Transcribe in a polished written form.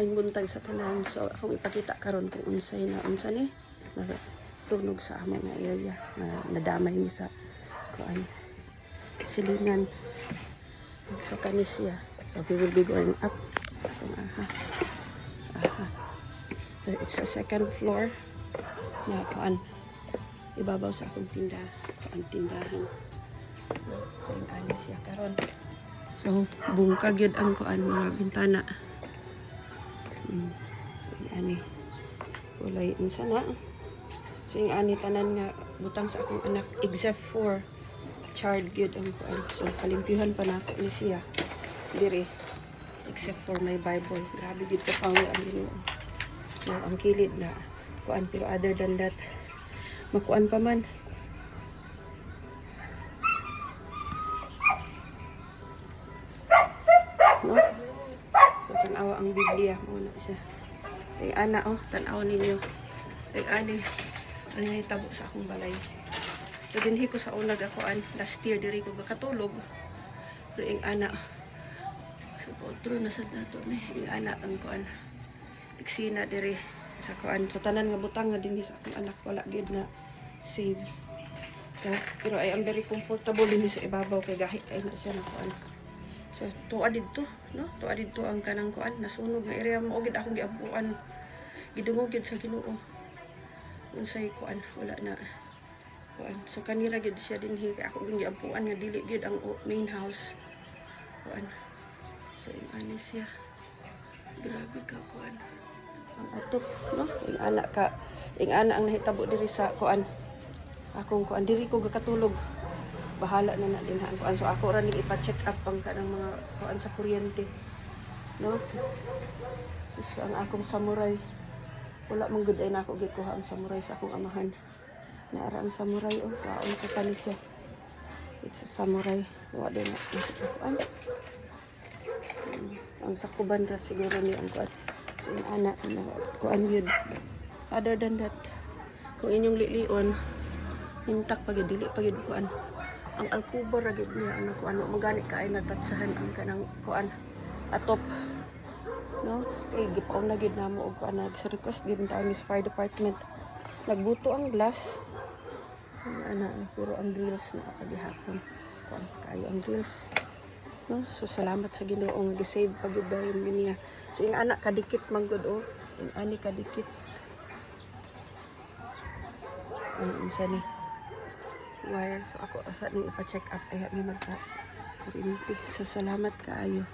Ang buntag sa tanan, so akong ipakita karon kung unsay na unsa ni sunog sa among nga area na nadamay ni sa kuan silingan. So kani siya, so we will be going up kung so, it's a second floor na kuan ibabaw sa akong tindahan. So yung ani siya karon, so bungkag yun ang kuan mga bintana. So yung ani kulay unsa na. So yung ani tanan nga butang sa akong anak except for charred gyud ang kuan. So kalimpihan pa nako ni siya diri except for my Bible. Grabe gyud ka pang ang Ginoo. So ang kilid na kuan, pero other than that makuan pa man. No? So tanawa ang Biblia mo na siya. Ay ana tan-aw ninyo. Ay ani ang tabo sa akong balay. So dinhi ko sa unag akoan last year diri ko gakatulog. Pero ang ana so otro na sad nato ni ang ana ang kuan eksena diri sa kuan. So tanan nga butang nga dinhi sa akong anak wala gid na save. So, pero I am very comfortable dinhi sa ibabaw kay gahi kay na siya na kuan. So tuwa didto no, tuwa didto ang kanang kuan nasunog nga area mo gid akong giampuan. Gidungog gid sa Ginoo. Unsay kuan wala na kuan. So kanira gid siya dinhi kay ako gyud giampuan nga dili gid ang main house kuan. So yung ani siya grabe ka kuan ang atop no, yung anak ang nahitabo diri sa kuan akong kuan diri ko gakatulog bahala na din ang kuan. So ako ra ni ipa-check up ang kanang mga kuan sa kuryente no. So ang akong samurai wala mong good ay nako gikuha ang samurai sa akong amahan. Naara ang samurai kaon ko pa ni siya. It's a samurai. Wa din na kuan. Ang sakuban ra siguro ni ang kuan. So yung anak na kuan yun. Other than that, kung inyong lilion, hintak pag dili pag kuan. Ang alkubar ra gid niya ang kuan mo gani kay natatsahan ang kanang kuan atop. No, kay gipaon na gid namo og kuan sa request gid tayo sa fire department. Nagbuto ang glass. Ana pero ang grills na pagihapon. Kuan kayo ang grills. No, so salamat sa Ginoo nga gi-save pag gid dayon niya. So yung anak kadikit man gud yung ani kadikit. Unsa ni wire. So ako sa ni ipa-check up ay mi magka kuryente. So salamat kaayo.